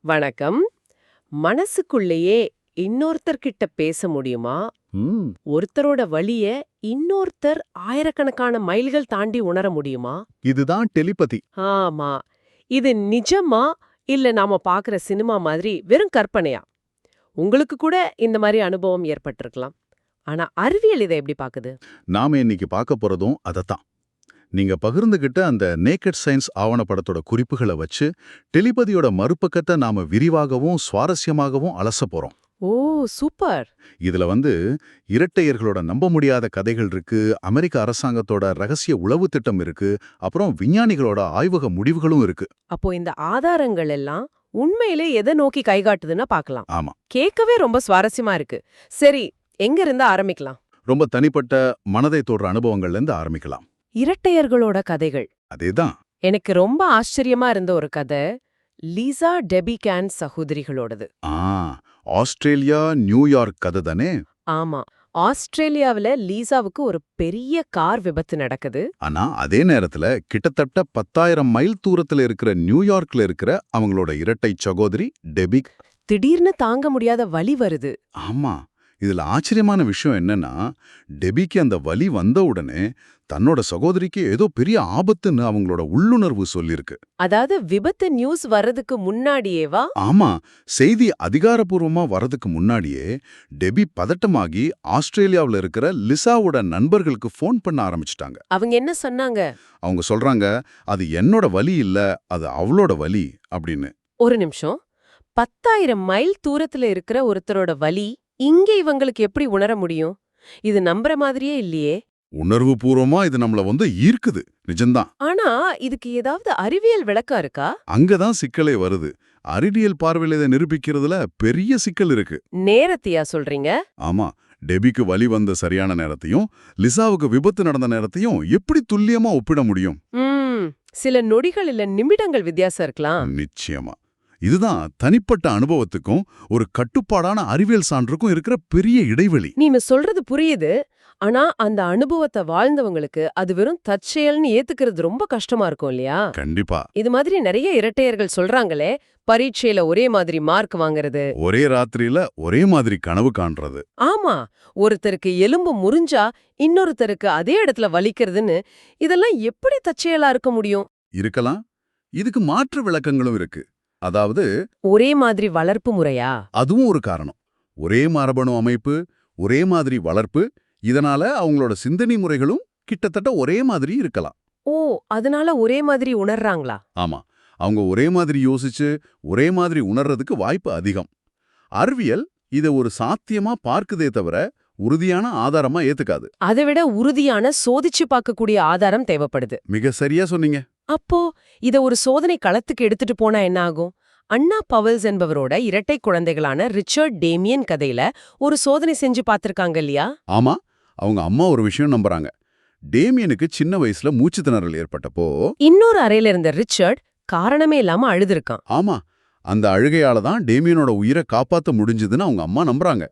வணக்கம். மனசுக்குள்ளேயே இன்னொருத்தர்கிட்ட பேச முடியுமா? ம் ஒருத்தரோட வலிய இன்னொருத்தர் ஆயிரக்கணக்கான மைல்கள் தாண்டி உணர முடியுமா? இதுதான் டெலிபதி. ஆமா. இது நிஜமா இல்ல நாம பாக்குற சினிமா மாதிரி வெறும் கற்பனையா? உங்களுக்கு கூட இந்த மாதிரி அனுபவம் ஏற்பட்டிருக்கலாம். ஆனா அறிவியல் இதை எப்படி பாக்குது? நாம இன்னைக்கு பார்க்க போறதும் அதத்தான். நீங்க பகிர்ந்துகிட்ட அந்த நேக்கட் சயின்ஸ் ஆவணப்படத்தோட குறிப்புகளை வச்சு டெலிபதியோட மறுபக்கத்தை நாம விரிவாகவும் சுவாரஸ்யமாகவும் அலச போறோம். ஓ, சூப்பர். இதுல இரட்டையர்களோட நம்ப முடியாத கதைகள் இருக்கு, அமெரிக்க அரசாங்கத்தோட ரகசிய உளவு திட்டம் இருக்கு, அப்புறம் விஞ்ஞானிகளோட ஆய்வக முடிவுகளும் இருக்கு. அப்போ இந்த ஆதாரங்கள் எல்லாம் உண்மையிலே எதை நோக்கி கைகாட்டுதுன்னா பார்க்கலாம். ஆமா, கேட்கவே ரொம்ப சுவாரஸ்யமா இருக்கு. சரி, எங்க இருந்து ஆரம்பிக்கலாம்? ரொம்ப தனிப்பட்ட மனதை தொடுற அனுபவங்கள்ல இருந்து ஆரம்பிக்கலாம். இரட்டையர்களோட கதைகள். அதேதான். எனக்கு ரொம்ப ஆச்சரியமா இருந்த ஒரு கதை லீசா டெபிகான் சகோதரிகளோடது. ஆ, ஆஸ்திரேலியா நியூயார்க் கதை தானே? ஆமா, ஆஸ்திரேலியாவுல லீசாவுக்கு ஒரு பெரிய கார் விபத்து நடக்குது. ஆனா அதே நேரத்துல கிட்டத்தட்ட 10,000 மைல் தூரத்துல இருக்கிற நியூயார்க்ல இருக்கிற அவங்களோட இரட்டை சகோதரி டெபி. திடீர்னு தாங்க முடியாத வலி வருது. ஆமா, இதுல ஆச்சரியமான விஷயம் என்னன்னா, டெபிக்கு அந்த வலி வந்த உடனே தன்னோட சகோதரிக்கு ஏதோ பெரிய ஆபத்துன்னு அவங்களோட உள்ளுணர்வு சொல்லிருக்கு. அதாவது விபத்து நியூஸ் வர்றதுக்கு முன்னாடியேவா? ஆமா, செய்தி அதிகாரப்பூர்வமா வரதுக்கு முன்னாடியே டெபி பதட்டமாகி ஆஸ்திரேலியாவுல இருக்கிற லிசாவோட நண்பர்களுக்கு ஃபோன் பண்ண ஆரம்பிச்சிட்டாங்க. அவங்க என்ன சொன்னாங்க? அவங்க சொல்றாங்க, அது என்னோட வலி இல்ல, அது அவளோட வலி அப்படின்னு. ஒரு நிமிஷம். 10,000 மைல் தூரத்துல இருக்கிற ஒருத்தரோட வலி இங்க இவங்களுக்கு எப்படி உணர முடியும்? இது நம்புற மாதிரியே இல்லையே. உணர்வு பூர்வமா இது நம்மள ஈர்க்குது, நிஜம்தான். ஆனா இதுக்கு ஏதாவது அறிவியல் விளக்கம் இருக்கா? அங்கதான் சிக்கலே வருது. அறிவியல் பார்வையில இதை நிரூபிக்கிறதுல பெரிய சிக்கல் இருக்கு. நேரத்தையா சொல்றீங்க? ஆமா, டெபிக்கு வலி வந்த சரியான நேரத்தையும் லிசாவுக்கு விபத்து நடந்த நேரத்தையும் எப்படி துல்லியமா ஒப்பிட முடியும்? சில நொடிகள் இல்ல நிமிடங்கள் வித்தியாசம் இருக்கலாம். நிச்சயமா. இதுதான் தனிப்பட்ட அனுபவத்துக்கும் ஒரு கட்டுப்பாடான அறிவியல் சான்றுக்கும் இருக்கிற பெரிய இடைவெளி. நீங்க சொல்றது புரியுது. ஆனா அந்த அனுபவத்தை வாழ்ந்தவங்களுக்கு அது வெறும் தற்செயல்னு ஏத்துக்கிறது ரொம்ப கஷ்டமா இருக்கும் இல்லையா? கண்டிப்பா. இது மாதிரி நிறைய இரட்டையர்கள் சொல்றாங்களே, பரீட்சையில ஒரே மாதிரி மார்க் வாங்குறது, ஒரே ராத்திரியில ஒரே மாதிரி கனவு காண்றது. ஆமா, ஒருத்தருக்கு எலும்பு முறிஞ்சா இன்னொருத்தருக்கு அதே இடத்துல வலிக்கிறதுன்னு, இதெல்லாம் எப்படி தற்செயலா இருக்க முடியும்? இருக்கலாம். இதுக்கு மாற்று விளக்கங்களும் இருக்கு. அதாவது ஒரே மாதிரி வளர்ப்பு முறையா? அதுவும் ஒரு காரணம். ஒரே மரபணு அமைப்பு, ஒரே மாதிரி வளர்ப்பு, இதனால அவங்களோட சிந்தனை முறைகளும் கிட்டத்தட்ட ஒரே மாதிரி இருக்கலாம். ஓ, அதனால ஒரே மாதிரி உணர்றாங்களா? ஆமா, அவங்க ஒரே மாதிரி யோசிச்சு ஒரே மாதிரி உணர்றதுக்கு வாய்ப்பு அதிகம். அறிவியல் இதை ஒரு சாத்தியமா பார்க்குதே தவிர உறுதியான ஆதாரமா ஏத்துக்காது. அதை விட உறுதியான சோதிச்சு பார்க்கக்கூடிய ஆதாரம் தேவைப்படுது. மிக சரியா சொன்னீங்க. அப்போ இத ஒரு சோதனை களத்துக்கு எடுத்துட்டு போனா என்ன ஆகும்? அண்ணா பவல்ஸ் என்பவரோட இரட்டை குழந்தைகளான ரிச்சர்ட் டேமியன் கதையில ஒரு சோதனை செஞ்சு பார்த்திருக்காங்க இல்லையா? ஆமா, அவங்க அம்மா ஒரு விஷயம் நம்புறாங்க. டேமியனுக்கு சின்ன வயசுல மூச்சு திணறல் ஏற்பட்டப்போ இன்னொரு அறையில இருந்த ரிச்சர்ட் காரணமே இல்லாம அழுதுருக்கான். ஆமா, அந்த அழுகையால தான் டேமியனோட உயிரை காப்பாத்த முடிஞ்சதுன்னு அவங்க அம்மா நம்புறாங்க.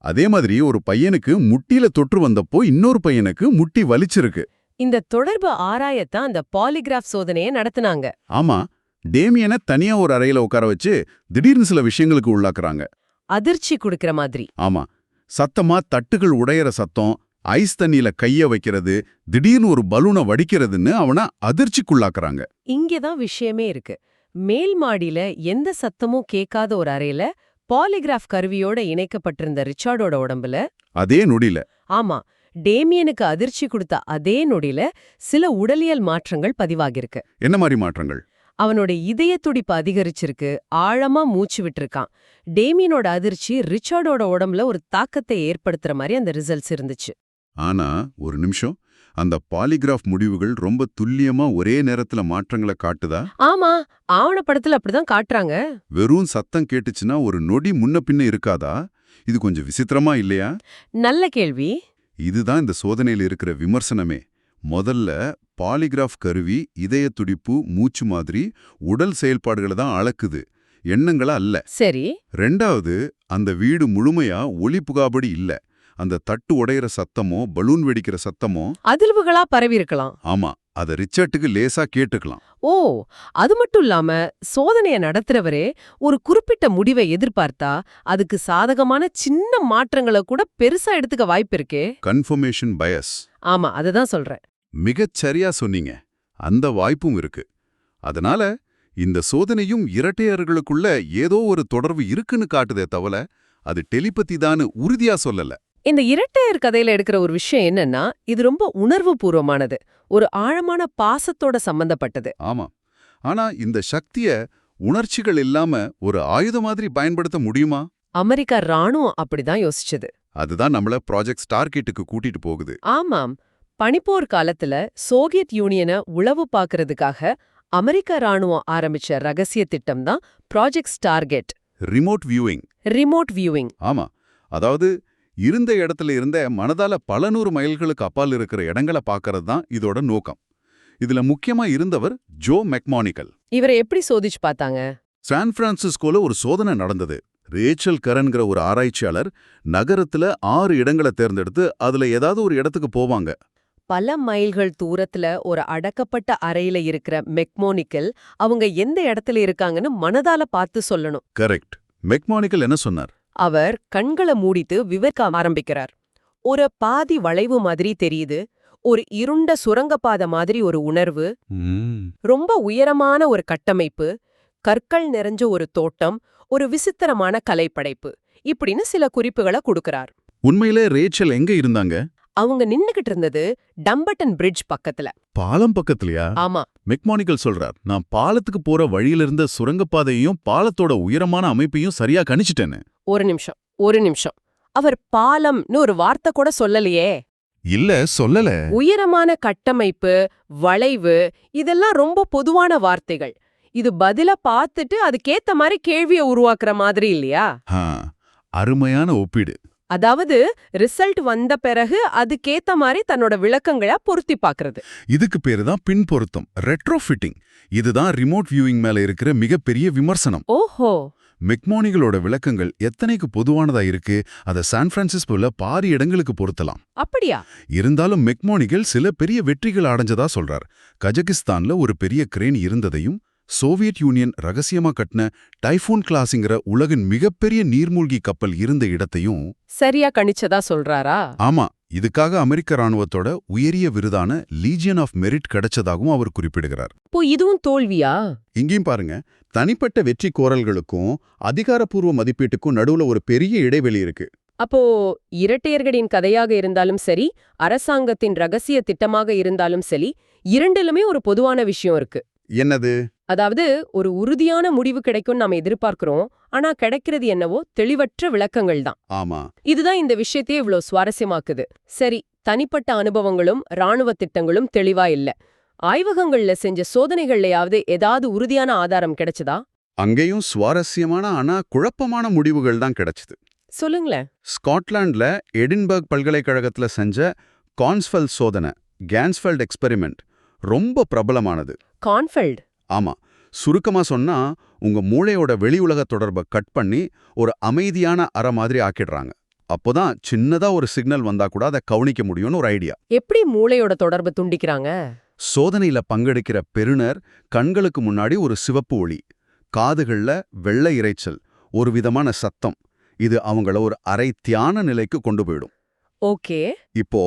அதே மாதிரி ஒரு பையனுக்கு முட்டியில தொற்று வந்தப்போ இன்னொரு பையனுக்கு முட்டி வலிச்சிருக்கு. இந்த தொடர்பு ஆராயத்தான் அந்த பாலிகிராஃப் சோதனையை நடத்துனாங்க. ஆமா, டேமியனை தனியா ஒரு அறையில உட்கார வச்சு திடீர்னு சில விஷயங்களுக்கு உள்ளாக்குறாங்க. அதிர்ச்சி கொடுக்கிற மாதிரி. ஆமா, சத்தமா தட்டுகள் உடையற சத்தம், ஐஸ் தண்ணியில கைய வைக்கிறது, திடீர்னு ஒரு பலூனை வடிக்கிறதுன்னு அவனை அதிர்ச்சிக்குள்ளாக்குறாங்க. இங்கேதான் விஷயமே இருக்கு. மேல் மாடியில எந்த சத்தமும் கேட்காத ஒரு அறையில பாலிகிராஃப் கருவியோட இணைக்கப்பட்டிருந்த ரிச்சார்டோட உடம்புல அதே நொடியில, ஆமா, டேமியனுக்கு அதிர்ச்சி கொடுத்த அதே நொடியில சில உடலியல் மாற்றங்கள் பதிவாகிருக்கு. என்ன மாதிரி மாற்றங்கள்? அவனோட இதய துடிப்பு அதிகரிச்சிருக்கு, ஆழமா மூச்சு விட்டுருக்கான். டேமியனோட அதிர்ச்சி ரிச்சார்டோட உடம்புல ஒரு தாக்கத்தை ஏற்படுத்துற மாதிரி அந்த ரிசல்ட்ஸ் இருந்துச்சு. ஆனா ஒரு நிமிஷம், அந்த பாலிகிராஃப் முடிவுகள் ரொம்ப துல்லியமா ஒரே நேரத்துல மாற்றங்களை காட்டுதா? ஆமா, ஆவணப்படத்துல அப்படிதான் காட்டுறாங்க. வெறும் சத்தம் கேட்டுச்சுன்னா ஒரு நொடி முன்ன பின்ன இருக்காதா? இது கொஞ்சம் விசித்திரமா இல்லையா? நல்ல கேள்வி. இதுதான் இந்த சோதனையில் இருக்கிற விமர்சனமே. முதல்ல பாலிகிராஃப் கருவி இதய துடிப்பு, மூச்சு மாதிரி உடல் செயல்பாடுகளை தான் அளக்குது, எண்ணங்களா அல்ல. சரி. ரெண்டாவது, அந்த வீடு முழுமையா ஒளி புகாபடி இல்ல. அந்த தட்டு உடையிற சத்தமோ பலூன் வெடிக்கிற சத்தமோ அதிர்வுகளா பரவி இருக்கலாம். ஆமா, அத ரிச்சர்ட்டுக்கு லேசா கேட்டுக்கலாம். ஓ, அது மட்டும் இல்லாம சோதனைய நடத்துறவரே ஒரு குறிப்பிட்ட முடிவை எதிர்பார்த்தா அதுக்கு சாதகமான சின்ன மாற்றங்களை கூட பெருசா எடுத்துக்க வாய்ப்பு இருக்கே. கன்ஃபர்மேஷன் பயஸ். ஆமா, அதுதான் சொல்றேன். மிகச் சரியா சொன்னீங்க. அந்த வாய்ப்பும் இருக்கு. அதனால இந்த சோதனையும் இரட்டையர்களுக்குள்ள ஏதோ ஒரு தொடர்பு இருக்குன்னு காட்டுதே தவிர அது டெலிபதி தான்னு உறுதியா சொல்லல. இந்த இரட்டையர் கதையில எடுக்கிற ஒரு விஷயம் என்னன்னா, இது ரொம்ப உணர்வு பூர்வமானது, ஒரு ஆழமான பாசத்தோட சம்பந்தப்பட்டது. ஆமா. ஆனா இந்த சக்திய உணர்ச்சிகள் இல்லாம ஒரு ஆயுத மாதிரி பயன்படுத்த முடியுமா? அமெரிக்கா ராணுவம் அப்படிதான் யோசிச்சது. அதுதான் நம்மள ப்ராஜெக்ட் ஸ்டார்கேட்டுக்கு கூட்டிட்டு போகுது. ஆமாம், பனிப்போர் காலத்துல சோவியத் யூனியனை உளவு பார்க்கறதுக்காக அமெரிக்க ராணுவம் ஆரம்பிச்ச ரகசிய திட்டம் தான் project Stargate. Remote viewing. Remote viewing. ஆமா. அதாவது இருந்த இடத்துல இருந்த மனதால பல 100 மைல்களுக்கு அப்பால் இருக்கிற இடங்களை பார்க்கறது தான் இதோட நோக்கம். இதுல முக்கியமா இருந்தவர் ஜோ மெக்மானிக்கல். இவரை எப்படி சோதிச்சு பார்த்தாங்க? சான் பிரான்சிஸ்கோல ஒரு சோதனை நடந்தது. ரேச்சல் கரன்கிற ஒரு ஆராய்ச்சியாளர் நகரத்துல 6 இடங்களை தேர்ந்தெடுத்து அதுல ஏதாவது ஒரு இடத்துக்கு போவாங்க. பல மைல்கள் தூரத்துல ஒரு அடக்கப்பட்ட அறையில இருக்கிற மெக்மோனிக்கல் அவங்க எந்த இடத்துல இருக்காங்கன்னு மனதால பார்த்து சொல்லணும். கரெக்ட். மெக்மானிக்கல் என்ன சொன்னார்? அவர் கண்களை மூடிட்டு விவரிக்க ஆரம்பிக்கிறார். ஒரு பாதி வளைவு மாதிரி தெரியுது, ஒரு இருண்ட சுரங்கப்பாதை மாதிரி ஒரு உணர்வு, ரொம்ப உயரமான ஒரு கட்டமைப்பு, கற்கள் நிறைஞ்ச ஒரு தோட்டம், ஒரு விசித்திரமான கலைப்படைப்பு, இப்படின்னு சில குறிப்புகளை கொடுக்கறார். உண்மையிலே ரேச்சல் எங்க இருந்தாங்க? அவங்க நின்னுகிட்டு இருந்தது டம்பட்டன் பிரிட்ஜ் பக்கத்துல. பாலம் பக்கத்துலயா? ஆமா. மெக்மானிக்கல் சொல்றார், நான் பாலத்துக்கு போற வழியில இருந்த சுரங்கப்பாதையையும் பாலத்தோட உயரமான அமைப்பையும் சரியா கணிச்சிட்டேன்னு. ஒரு நிமிஷம். அவர் பாலம்னு ஒரு வார்த்தை கூட சொல்லலையே. இல்ல, சொல்லல. உயரமான கட்டமைப்பு, வளைவு, இதெல்லாம் ரொம்ப பொதுவான வார்த்தைகள். இது பதிலா பார்த்துட்டு அதுக்கேத்த மாதிரி கேள்வியை உருவாக்குற மாதிரி இல்லையா? அருமையான ஒப்பீடு. அதாவது ரிசல்ட் வந்த பிறகு அதுக்கேத்த மாதிரி தன்னோட விளக்கங்களா பொருத்தி பார்க்கறது. இதுக்கு பேரு தான் பின் பொருத்தம், ரெட்ரோஃபிட்டிங். இதுதான் ரிமோட் வியூவிங் மேல இருக்கிற மிகப்பெரிய விமர்சனம். ஓஹோ. மெக்மானிகளோட விளக்கங்கள் எத்தனைக்கு பொதுவானதா இருக்கு, அதை சான் பிரான்சிஸ்கோல பாதி இடங்களுக்கு பொருத்தலாம். அப்படியா? இருந்தாலும் மெக்மானிகள் சில பெரிய வெற்றிகள் அடைஞ்சதா சொல்றார். கஜகிஸ்தான்ல ஒரு பெரிய கிரேன் இருந்ததையும், சோவியத் யூனியன் ரகசியமா கட்டின டைஃபூன் கிளாஸ்ங்கிற உலகின் மிகப்பெரிய நீர்மூழ்கி கப்பல் இருந்த இடத்தையும் சரியா கணிச்சதா சொல்றாரா? ஆமா. இதுக்காக அமெரிக்க ராணுவத்தோட உயரிய விருதான லீஜியன் ஆஃப் மெரிட் கிடைச்சதாகவும் அவர் குறிப்பிடுகிறார். இப்போ இதுவும் தோல்வியா? இங்கேயும் பாருங்க, தனிப்பட்ட வெற்றி கோரல்களுக்கும் அதிகாரப்பூர்வ மதிப்பீட்டுக்கும் நடுவுல ஒரு பெரிய இடைவெளி இருக்கு. அப்போ இரட்டையர்களின் கதையாக இருந்தாலும் சரி, அரசாங்கத்தின் ரகசிய திட்டமாக இருந்தாலும் சரி, இரண்டிலுமே ஒரு பொதுவான விஷயம் இருக்கு. என்னது? அதாவது ஒரு உறுதியான முடிவு கிடைக்கும்னு நாம எதிர்பார்க்கிறோம், ஆனா கிடைக்கிறது என்னவோ தெளிவற்ற விளக்கங்கள் தான். ஆமா. இதுதான் இந்த விஷயத்தையே இவ்ளோ சுவாரஸ்யமாக்குது. சரி, தனிப்பட்ட அனுபவங்களும் ராணுவ திட்டங்களும் தெளிவா இல்ல. ஆய்வகங்கள்ல செஞ்ச சோதனைகள்லயாவது ஏதாவது உறுதியான ஆதாரம் கிடைச்சதா? அங்கேயும் சுவாரஸ்யமான ஆனா குழப்பமான முடிவுகள் தான் கிடைச்சது. சொல்லுங்களேன். ஸ்காட்லாண்ட்ல எடின்பர்க் பல்கலைக்கழகத்துல செஞ்ச கான்ஸ்ஃபெல்ட் சோதனை, கேன்ஸ்ஃபெல்ட் எக்ஸ்பெரிமெண்ட் ரொம்ப பிரபலமானது. கான்ஃபெல்ட்? ஆமா. சுருக்கமா சொன்னா, உங்க மூளையோட வெளி உலக தொடர்பை கட் பண்ணி ஒரு அமைதியான அறை மாதிரி ஆக்கிடுறாங்க. அப்போதான் சின்னதா ஒரு சிக்னல் வந்தா கூட அதை கவனிக்க முடியும்னு ஒரு ஐடியா. எப்படி மூளையோட தொடர்பு துண்டிக்கிறாங்க? சோதனையில பங்கெடுக்கிற பெறுநர் கண்களுக்கு முன்னாடி ஒரு சிவப்பு ஒளி, காதுகள்ல வெள்ளை இரைச்சல், ஒரு விதமான சத்தம். இது அவங்கள ஒரு அரை தியான நிலைக்கு கொண்டு போயிடும். ஓகே. இப்போ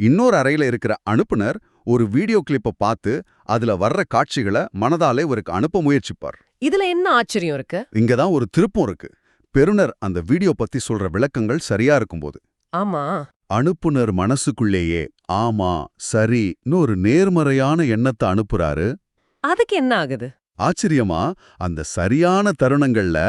இன்னொரு அறையில இருக்கிற அனுப்புனர் ஒரு வீடியோ கிளிப்பை பார்த்து அதுல வர்ற காட்சிகளை மனதாலே இவருக்கு அனுப்ப முயற்சிப்பார். இதுல என்ன ஆச்சரியம் இருக்கு? இங்கதான் ஒரு திருப்பம் இருக்கு. பெறுநர் அந்த வீடியோ பத்தி சொல்ற விளக்கங்கள் சரியா இருக்கும்போது, ஆமா, அனுப்புனர் மனசுக்குள்ளேயே ஆமா சரின்னு ஒரு நேர்மறையான எண்ணத்தை அனுப்புறாரு. அதுக்கு என்ன ஆகுது? ஆச்சரியமா, அந்த சரியான தருணங்கள்ல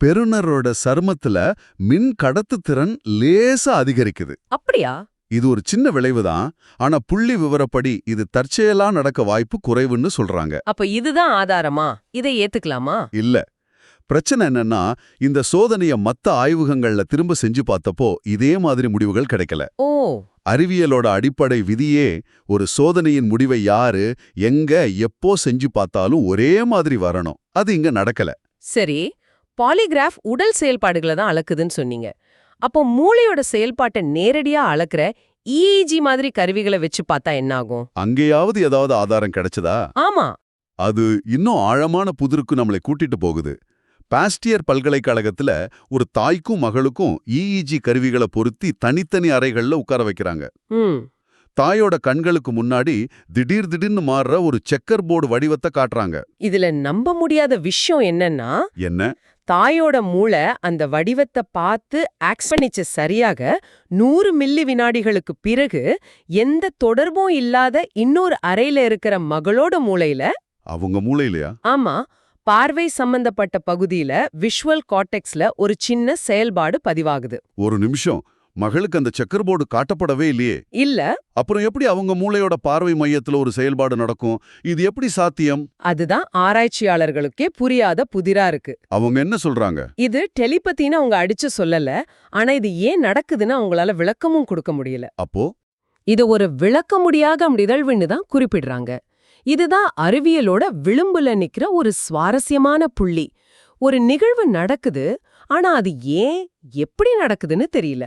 பெறுநரோட சருமத்துல மின் கடத்துத்திறன் லேசா அதிகரிக்குது. அப்படியா? இது ஒரு சின்ன விளைவுதான், ஆனா புள்ளி விவரப்படி இது தற்செயலா நடக்க வாய்ப்பு குறைவுன்னு சொல்றாங்க. அப்ப இதுதான் ஆதாரமா? இதை ஏத்துக்கலாமா? இல்ல. பிரச்சனை என்னன்னா, இந்த சோதனைய மத்த ஆய்வகங்கள்ல திரும்ப செஞ்சு பார்த்தப்போ இதே மாதிரி முடிவுகள் கிடைக்கல. ஓ. அறிவியலோட அடிப்படை விதியே ஒரு சோதனையின் முடிவை யாரு, எங்க, எப்போ செஞ்சு பார்த்தாலும் ஒரே மாதிரி வரணும். அது இங்க நடக்கல. சரி, பாலிகிராஃப் உடல் செயல்பாடுகளை தான் அளக்குதுன்னு சொன்னீங்க. அப்போ மூளையோட செயல்பாட்டை நேரடியா அளக்குற EEG மாதிரி கருவிகளை வச்சு பார்த்தா என்ன ஆகும்? அங்கேயாவது ஏதாவது ஆதாரம் கிடைச்சதா? ஆமா. அது இன்னும் ஆழமான புதிருக்கு நம்மளை கூட்டிட்டு போகுது. பாஸ்டியர் பல்கலைக்கழகத்துல ஒரு தாய்க்கும் மகளுக்கும் EEG கருவிகளை பொருத்தி தனித்தனி அறைகள்ல உட்கார வைக்கிறாங்க. ம். தாயோட கண்களுக்கு முன்னாடி திடீர்னு மாறுற ஒரு செக்கர் போர்டு வடிவத்தை காட்டுறாங்க. இதுல நம்ப முடியாத விஷயம் என்னன்னா, என்ன? தாயோட மூளை அந்த வடிவத்தை பார்த்து ஆக்ட் பண்ணிச்ச சரியாக 100 மில்லி வினாடிகளுக்கு பிறகு எந்த தொடர்பும் இல்லாத இன்னொரு அறையில இருக்கிற மகளோட மூளையில, அவங்க மூளையிலயா? ஆமா, பார்வை சம்பந்தப்பட்ட பகுதியில விஷுவல் கார்டெக்ஸ்ல ஒரு சின்ன செயல்பாடு பதிவாகுது. ஒரு நிமிஷம், மகளுக்கு அந்த செக்கர் போர்டு காட்டப்படவே இல்லையே. இல்ல, அப்புறம் எப்படி அவங்க மூளையோட பார்வை மையத்துல ஒரு செயல்பாடு நடக்கும்? இது எப்படி சாத்தியம்? அதுதான் ஆராய்ச்சியாளர்களுக்கே புரியாத புதிரா இருக்கு. அவங்க என்ன சொல்றாங்க? இது டெலிபத்தின்னு அவங்க அடிச்சு சொல்லல, ஆனா இது ஏன் நடக்குதுன்னு அவங்களால விளக்கமும் கொடுக்க முடியல. அப்போ இது ஒரு விளக்க முடியாத நிகழ்வுன்னு தான் குறிப்பிடுறாங்க. இதுதான் அறிவியலோட விளிம்புல நிக்கிற ஒரு சுவாரஸ்யமான புள்ளி. ஒரு நிகழ்வு நடக்குது, ஆனா அது ஏன் எப்படி நடக்குதுன்னு தெரியல.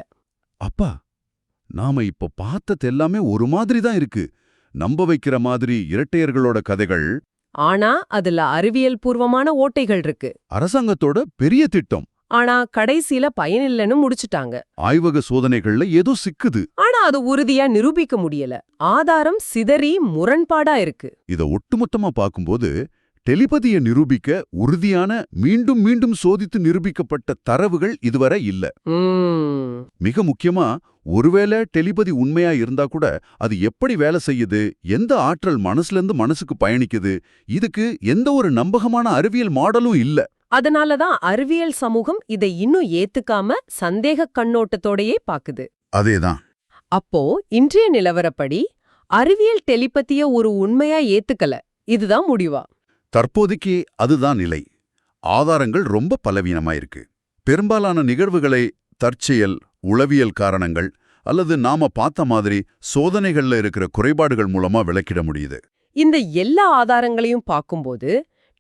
அப்பா, நாம இப்ப பார்த்தது எல்லாமே ஒரு மாதிரி தான் இருக்கு. நம்ப வைக்கிற மாதிரி இரட்டையர்களோட கதைகள். ஆனா அதுல அறிவியல் பூர்வமான ஓட்டைகள் இருக்கு. அரசாங்கத்தோட பெரிய திட்டம். ஆனா கடைசியில பயனில்லைன்னு முடிச்சுட்டாங்க. ஆய்வக சோதனைகள்ல ஏதோ சிக்குது. ஆனா அது உறுதியா நிரூபிக்க முடியல. ஆதாரம் சிதறி முரண்பாடா இருக்கு. இத ஒட்டுமொத்தமா பார்க்கும்போது டெலிபதியை நிரூபிக்க உறுதியான, மீண்டும் மீண்டும் சோதித்து நிரூபிக்கப்பட்ட தரவுகள் இதுவரை இல்ல. மிக முக்கியமா, ஒருவேளை டெலிபதி உண்மையா இருந்தா கூட அது எப்படி வேலை செய்யுது, எந்த ஆற்றல் மனசுல இருந்து மனசுக்கு பயணிக்குது, இதுக்கு எந்த ஒரு நம்பகமான அறிவியல் மாடலும் இல்ல. அதனாலதான் அறிவியல் சமூகம் இதை இன்னும் ஏத்துக்காம சந்தேக கண்ணோட்டத்தோடயே பாக்குது. அதேதான். அப்போ இன்றைய நிலவரப்படி அறிவியல் டெலிபதிய ஒரு உண்மையா ஏத்துக்கல. இதுதான் முடிவா? தற்போதைக்கு அதுதான் நிலை. ஆதாரங்கள் ரொம்ப பலவீனமா இருக்கு. பெரும்பாலான நிகழ்வுகளை தற்செயல், உளவியல் காரணங்கள் அல்லது நாம பார்த்த மாதிரி சோதனைகள்ல இருக்கிற குறைபாடுகள் மூலமா விளக்கிட முடியுது. இந்த எல்லா ஆதாரங்களையும் பார்க்கும்போது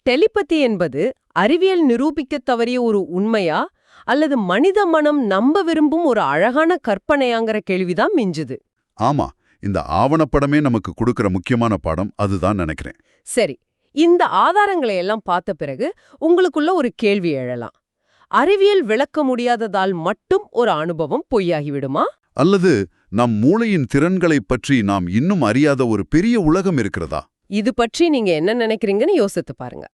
டெலிபதி என்பது அறிவியல் நிரூபிக்கத் தவறிய ஒரு உண்மையா அல்லது மனித மனம் நம்ப விரும்பும் ஒரு அழகான கற்பனையாங்கிற கேள்விதான் மிஞ்சுது. ஆமா, இந்த ஆவணப்படமே நமக்கு கொடுக்கிற முக்கியமான பாடம் அதுதான் நினைக்கிறேன். சரி, இந்த ஆதாரங்களை எல்லாம் பார்த்த பிறகு உங்களுக்குள்ள ஒரு கேள்வி எழலாம். அறிவியல் விளக்க முடியாததால் மட்டும் ஒரு அனுபவம் பொய்யாகிவிடுமா? அல்லது நம் மூளையின் திறன்களைப் பற்றி நாம் இன்னும் அறியாத ஒரு பெரிய உலகம் இருக்கிறதா? இது பற்றி நீங்க என்ன நினைக்கிறீங்கன்னு யோசித்து பாருங்க.